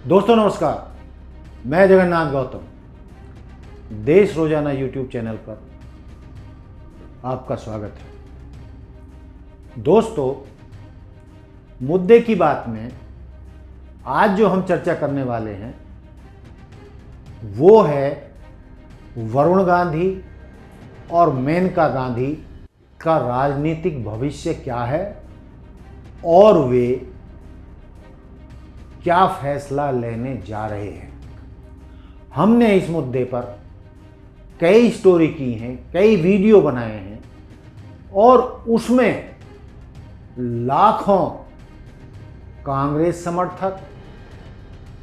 दोस्तों नमस्कार, मैं जगन्नाथ गौतम देश रोजाना यूट्यूब चैनल पर आपका स्वागत है। दोस्तों, मुद्दे की बात में आज जो हम चर्चा करने वाले हैं वो है वरुण गांधी और मेनका गांधी का राजनीतिक भविष्य क्या है और वे क्या फैसला लेने जा रहे हैं। हमने इस मुद्दे पर कई स्टोरी की हैं, कई वीडियो बनाए हैं और उसमें लाखों कांग्रेस समर्थक,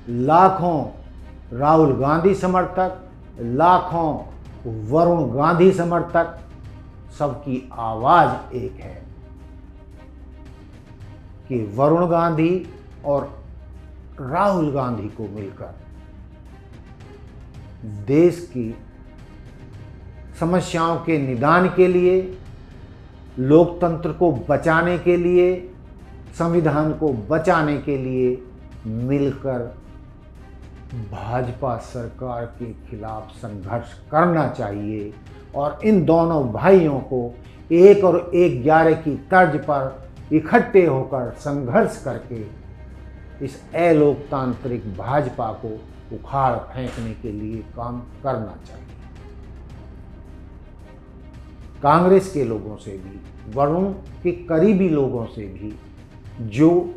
लाखों राहुल गांधी समर्थक, लाखों वरुण गांधी समर्थक, सबकी आवाज एक है कि वरुण गांधी और राहुल गांधी को मिलकर देश की समस्याओं के निदान के लिए, लोकतंत्र को बचाने के लिए, संविधान को बचाने के लिए मिलकर भाजपा सरकार के खिलाफ संघर्ष करना चाहिए और इन दोनों भाइयों को 1 और 1 11 की तर्ज पर इकट्ठे होकर संघर्ष करके इस अलोकतांत्रिक भाजपा को उखाड़ फेंकने के लिए काम करना चाहिए। कांग्रेस के लोगों से भी, वरुण के करीबी लोगों से भी जो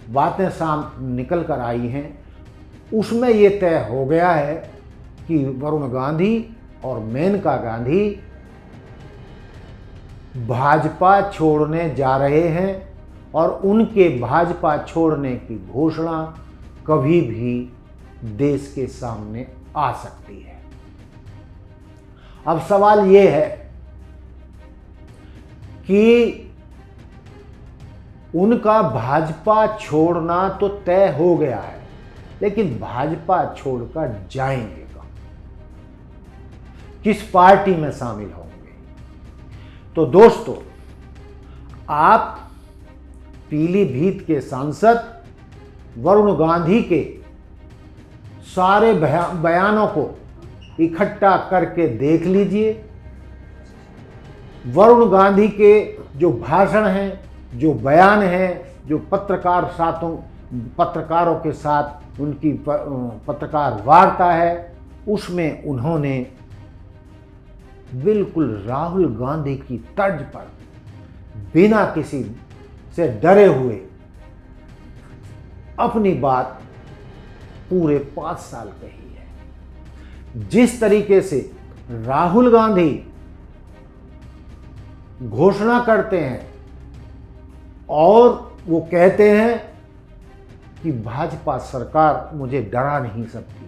बातें सामने निकल कर आई हैं उसमें ये तय हो गया है कि वरुण गांधी और मेनका गांधी भाजपा छोड़ने जा रहे हैं और उनके भाजपा छोड़ने की घोषणा कभी भी देश के सामने आ सकती है। अब सवाल ये है कि उनका भाजपा छोड़ना तो तय हो गया है, लेकिन भाजपा छोड़कर जाएंगे कहाँ? किस पार्टी में शामिल होंगे? तो दोस्तों, आप पीलीभीत के सांसद वरुण गांधी के सारे बयानों को इकट्ठा करके देख लीजिए। वरुण गांधी के जो भाषण हैं, जो बयान हैं, जो पत्रकारों के साथ उनकी पत्रकार वार्ता है, उसमें उन्होंने बिल्कुल राहुल गांधी की तर्ज पर बिना किसी से डरे हुए अपनी बात पूरे 5 साल कही है। जिस तरीके से राहुल गांधी घोषणा करते हैं और वो कहते हैं कि भाजपा सरकार मुझे डरा नहीं सकती,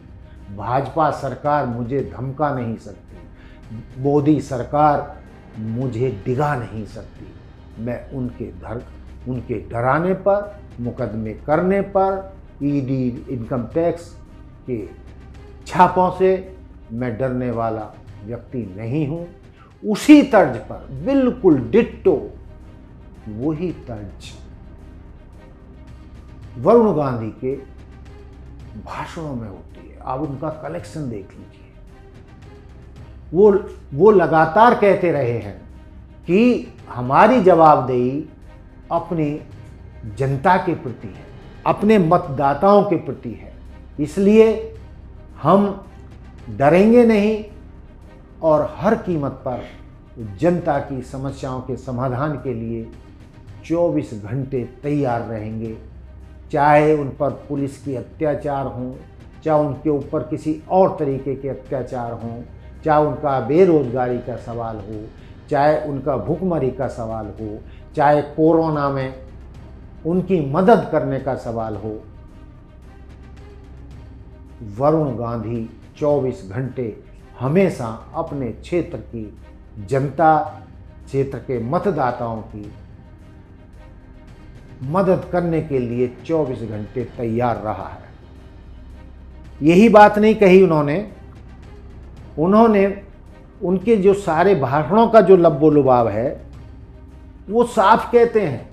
भाजपा सरकार मुझे धमका नहीं सकती, मोदी सरकार मुझे डिगा नहीं सकती। मैं उनके डराने पर, मुकदमे करने पर, ईडी इनकम टैक्स के छापों से मैं डरने वाला व्यक्ति नहीं हूं। उसी तर्ज पर बिल्कुल डिट्टो वही तर्ज वरुण गांधी के भाषणों में होती है। आप उनका कलेक्शन देख लीजिए। वो लगातार कहते रहे हैं कि हमारी जवाबदेही अपनी जनता के प्रति है, अपने मतदाताओं के प्रति है, इसलिए हम डरेंगे नहीं और हर कीमत पर जनता की समस्याओं के समाधान के लिए 24 घंटे तैयार रहेंगे। चाहे उन पर पुलिस की अत्याचार हों, चाहे उनके ऊपर किसी और तरीके के अत्याचार हों, चाहे उनका बेरोजगारी का सवाल हो, चाहे उनका भुखमरी का सवाल हो, चाहे कोरोना में उनकी मदद करने का सवाल हो, वरुण गांधी 24 घंटे हमेशा अपने क्षेत्र की जनता, क्षेत्र के मतदाताओं की मदद करने के लिए 24 घंटे तैयार रहा है। यही बात नहीं कही उन्होंने उनके जो सारे भाषणों का जो लब्बो लुभाव है वो साफ कहते हैं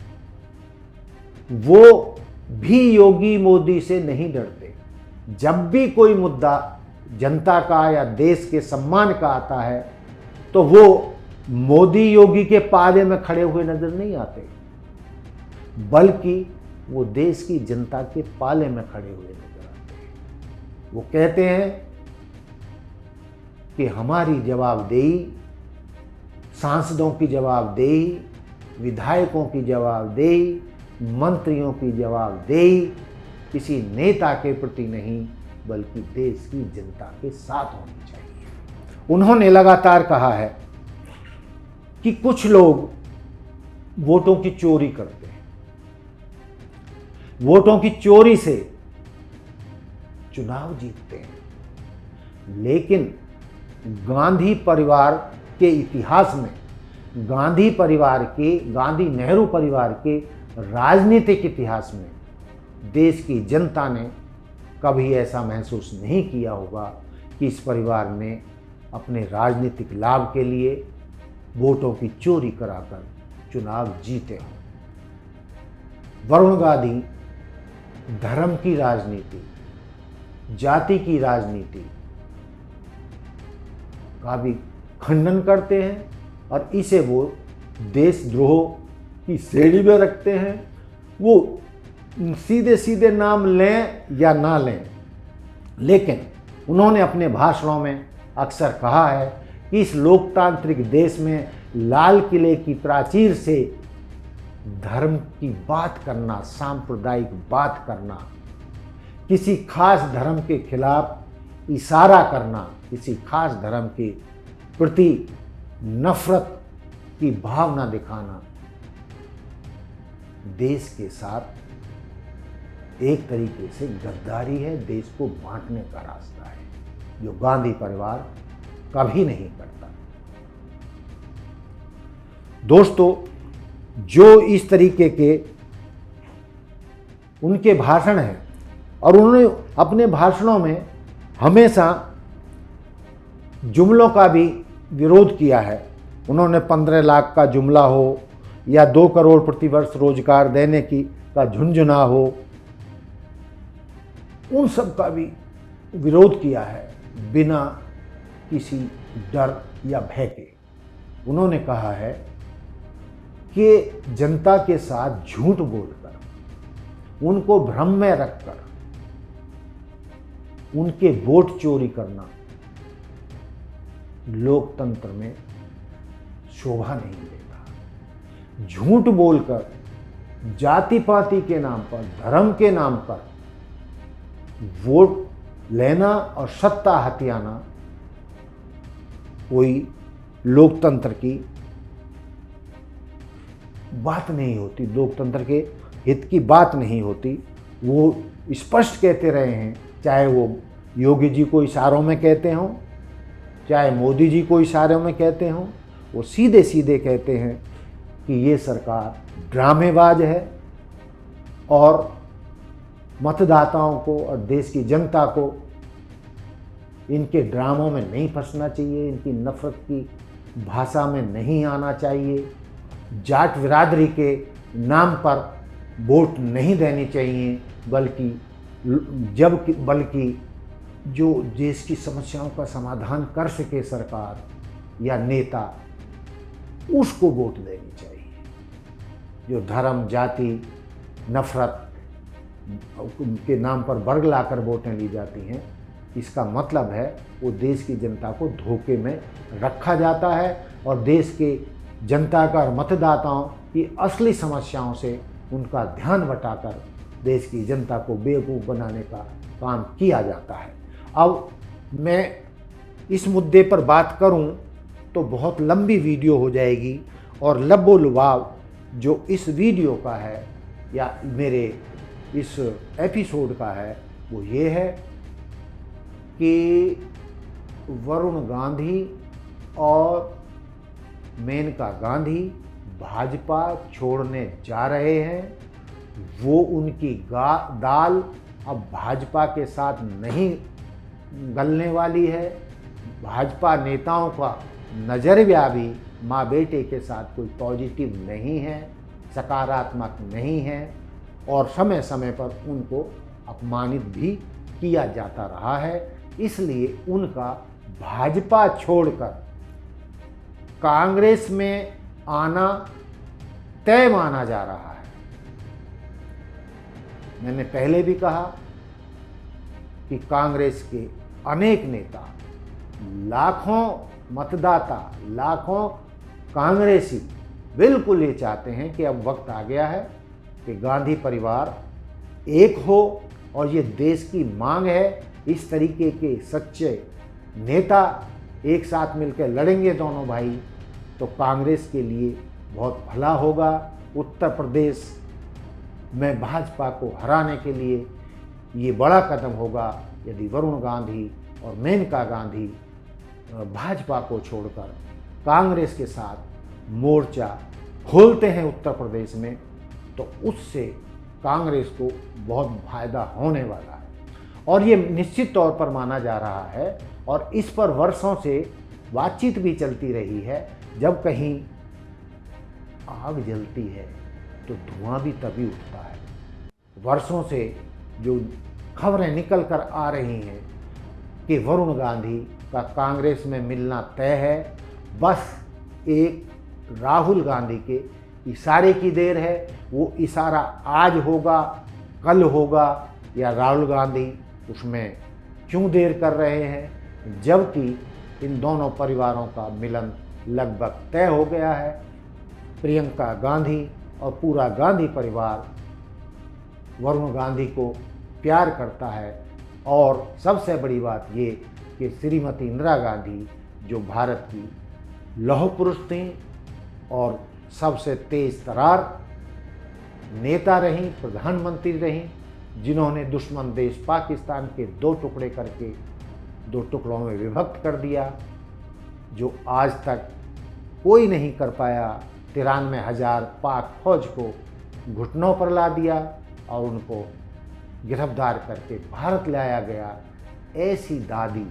वो भी योगी मोदी से नहीं डरते। जब भी कोई मुद्दा जनता का या देश के सम्मान का आता है तो वो मोदी योगी के पाले में खड़े हुए नजर नहीं आते, बल्कि वो देश की जनता के पाले में खड़े हुए नजर आते हैं। वो कहते हैं कि हमारी जवाबदेही, सांसदों की जवाबदेही, विधायकों की जवाबदेही, मंत्रियों की जवाबदेही किसी नेता के प्रति नहीं बल्कि देश की जनता के साथ होनी चाहिए। उन्होंने लगातार कहा है कि कुछ लोग वोटों की चोरी करते हैं, वोटों की चोरी से चुनाव जीतते हैं, लेकिन गांधी परिवार के इतिहास में, गांधी परिवार के, गांधी नेहरू परिवार के राजनीतिक इतिहास में देश की जनता ने कभी ऐसा महसूस नहीं किया होगा कि इस परिवार ने अपने राजनीतिक लाभ के लिए वोटों की चोरी कराकर चुनाव जीते हों। वरुण गांधी धर्म की राजनीति, जाति की राजनीति का भी खंडन करते हैं और इसे वो देशद्रोह की श्रेणी में रखते हैं। वो सीधे सीधे नाम लें या ना लें, लेकिन उन्होंने अपने भाषणों में अक्सर कहा है कि इस लोकतांत्रिक देश में लाल किले की प्राचीर से धर्म की बात करना, सांप्रदायिक बात करना, किसी खास धर्म के खिलाफ इशारा करना, किसी खास धर्म के प्रति नफरत की भावना दिखाना देश के साथ एक तरीके से गद्दारी है, देश को बांटने का रास्ता है, जो गांधी परिवार कभी नहीं करता। दोस्तों, जो इस तरीके के उनके भाषण हैं और उन्होंने अपने भाषणों में हमेशा जुमलों का भी विरोध किया है। उन्होंने 15 लाख का जुमला हो या 2 करोड़ प्रतिवर्ष रोजगार देने की का झुंझुना हो, उन सब का भी विरोध किया है बिना किसी डर या भय के। उन्होंने कहा है कि जनता के साथ झूठ बोलकर, उनको भ्रम में रखकर उनके वोट चोरी करना लोकतंत्र में शोभा नहीं देता। झूठ बोलकर, जाति पाति के नाम पर, धर्म के नाम पर वोट लेना और सत्ता हथियाना कोई लोकतंत्र की बात नहीं होती, लोकतंत्र के हित की बात नहीं होती। वो स्पष्ट कहते रहे हैं, चाहे वो योगी जी को इशारों में कहते हों, चाहे मोदी जी को इशारों में कहते हों, वो सीधे सीधे कहते हैं कि ये सरकार ड्रामेबाज है और मतदाताओं को और देश की जनता को इनके ड्रामों में नहीं फंसना चाहिए, इनकी नफरत की भाषा में नहीं आना चाहिए, जाट बिरादरी के नाम पर वोट नहीं देनी चाहिए, बल्कि जो देश की समस्याओं का समाधान कर सके सरकार या नेता, उसको वोट देनी चाहिए। जो धर्म, जाति, नफरत के नाम पर वर्ग लाकर वोटें ली जाती हैं, इसका मतलब है वो देश की जनता को धोखे में रखा जाता है और देश के जनता का और मतदाताओं की असली समस्याओं से उनका ध्यान बटाकर देश की जनता को बेवकूफ़ बनाने का काम किया जाता है। अब मैं इस मुद्दे पर बात करूं तो बहुत लंबी वीडियो हो जाएगी और लब्बो लुभाव जो इस वीडियो का है या मेरे इस एपिसोड का है वो ये है कि वरुण गांधी और मेनका गांधी भाजपा छोड़ने जा रहे हैं। वो उनकी दाल अब भाजपा के साथ नहीं गलने वाली है। भाजपा नेताओं का नज़रिया भी माँ बेटे के साथ कोई पॉजिटिव नहीं है, सकारात्मक नहीं है और समय समय पर उनको अपमानित भी किया जाता रहा है, इसलिए उनका भाजपा छोड़कर कांग्रेस में आना तय माना जा रहा है। मैंने पहले भी कहा कि कांग्रेस के अनेक नेता, लाखों मतदाता, लाखों कांग्रेसी बिल्कुल ये चाहते हैं कि अब वक्त आ गया है कि गांधी परिवार एक हो, और ये देश की मांग है। इस तरीके के सच्चे नेता एक साथ मिलकर लड़ेंगे दोनों भाई, तो कांग्रेस के लिए बहुत भला होगा। उत्तर प्रदेश में भाजपा को हराने के लिए ये बड़ा कदम होगा यदि वरुण गांधी और मेनका गांधी भाजपा को छोड़कर कांग्रेस के साथ मोर्चा खोलते हैं उत्तर प्रदेश में, तो उससे कांग्रेस को बहुत फायदा होने वाला है। और ये निश्चित तौर पर माना जा रहा है, और इस पर वर्षों से बातचीत भी चलती रही है। जब कहीं आग जलती है तो धुआं भी तभी उठता है। वर्षों से जो खबरें निकल कर आ रही हैं कि वरुण गांधी का कांग्रेस में मिलना तय है, बस एक राहुल गांधी के इशारे की देर है। वो इशारा आज होगा, कल होगा, या राहुल गांधी उसमें क्यों देर कर रहे हैं, जबकि इन दोनों परिवारों का मिलन लगभग तय हो गया है। प्रियंका गांधी और पूरा गांधी परिवार वरुण गांधी को प्यार करता है, और सबसे बड़ी बात ये कि श्रीमती इंदिरा गांधी जो भारत की लौह पुरुष थीं और सबसे तेज तरार नेता रहीं, प्रधानमंत्री रहीं, जिन्होंने दुश्मन देश पाकिस्तान के दो टुकड़े करके दो टुकड़ों में विभक्त कर दिया, जो आज तक कोई नहीं कर पाया। 93,000 पाक फौज को घुटनों पर ला दिया और उनको गिरफ्तार करके भारत लाया गया। ऐसी दादी,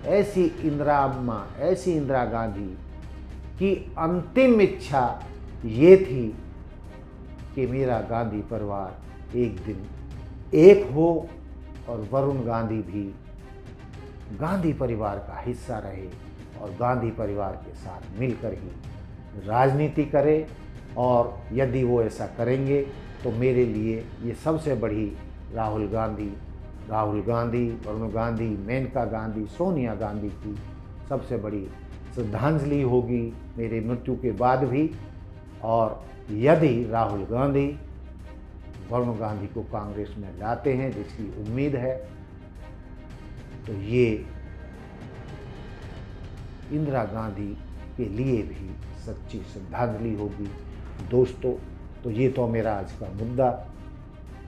ऐसी इंदिरा अम्मा, ऐसी इंदिरा गांधी की अंतिम इच्छा ये थी कि मेरा गांधी परिवार एक दिन एक हो और वरुण गांधी भी गांधी परिवार का हिस्सा रहे और गांधी परिवार के साथ मिलकर ही राजनीति करे। और यदि वो ऐसा करेंगे तो मेरे लिए ये सबसे बड़ी राहुल गांधी, वरुण गांधी, मेनका गांधी, सोनिया गांधी की सबसे बड़ी श्रद्धांजलि होगी मेरे मृत्यु के बाद भी। और यदि राहुल गांधी वरुण गांधी को कांग्रेस में लाते हैं, जिसकी उम्मीद है, तो ये इंदिरा गांधी के लिए भी सच्ची श्रद्धांजलि होगी। दोस्तों, तो ये तो मेरा आज का मुद्दा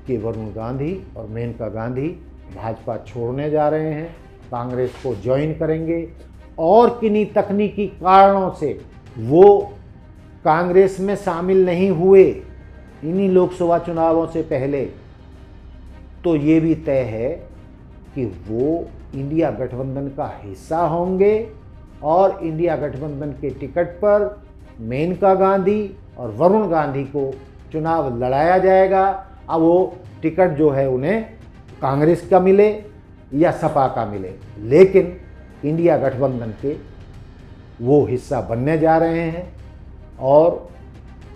कि वरुण गांधी और मेनका गांधी भाजपा छोड़ने जा रहे हैं, कांग्रेस को ज्वाइन करेंगे, और किन्हीं तकनीकी कारणों से वो कांग्रेस में शामिल नहीं हुए इन्हीं लोकसभा चुनावों से पहले, तो ये भी तय है कि वो इंडिया गठबंधन का हिस्सा होंगे और इंडिया गठबंधन के टिकट पर मेनका गांधी और वरुण गांधी को चुनाव लड़ाया जाएगा। अब वो टिकट जो है उन्हें कांग्रेस का मिले या सपा का मिले, लेकिन इंडिया गठबंधन के वो हिस्सा बनने जा रहे हैं। और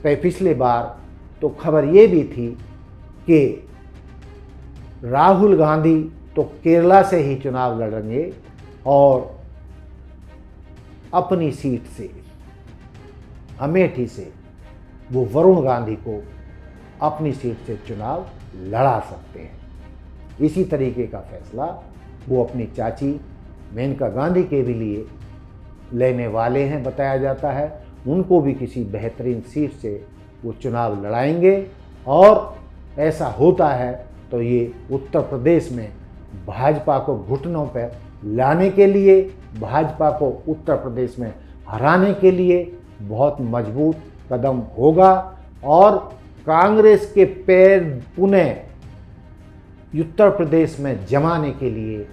पिछले बार तो खबर ये भी थी कि राहुल गांधी तो केरला से ही चुनाव लड़ेंगे और अपनी सीट से, अमेठी से, वो वरुण गांधी को अपनी सीट से चुनाव लड़ा सकते हैं। इसी तरीके का फैसला वो अपनी चाची मेनका गांधी के भी लिए लेने वाले हैं, बताया जाता है। उनको भी किसी बेहतरीन सीट से वो चुनाव लड़ाएंगे, और ऐसा होता है तो ये उत्तर प्रदेश में भाजपा को घुटनों पर लाने के लिए, भाजपा को उत्तर प्रदेश में हराने के लिए बहुत मजबूत कदम होगा। और कांग्रेस के पैर पुनः उत्तर प्रदेश में जमाने के लिए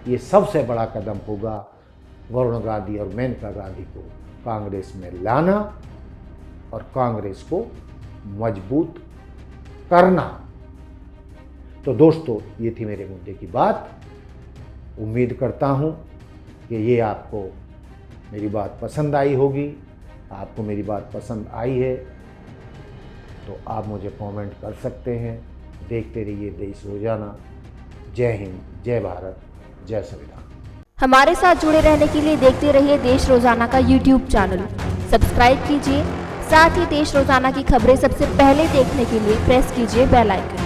ये सबसे बड़ा कदम होगा, वरुण गांधी और मेनका गांधी को कांग्रेस में लाना और कांग्रेस को मजबूत करना। तो दोस्तों, ये थी मेरे मुद्दे की बात। उम्मीद करता हूँ कि ये आपको मेरी बात पसंद आई होगी। आपको मेरी बात पसंद आई है तो आप मुझे कमेंट कर सकते हैं। देखते रहिए देश रोजाना। जय हिंद, जय भारत, जय संविधान। हमारे साथ जुड़े रहने के लिए देखते रहिए देश रोजाना का YouTube चैनल सब्सक्राइब कीजिए। साथ ही देश रोजाना की खबरें सबसे पहले देखने के लिए प्रेस कीजिए बेल आइकन।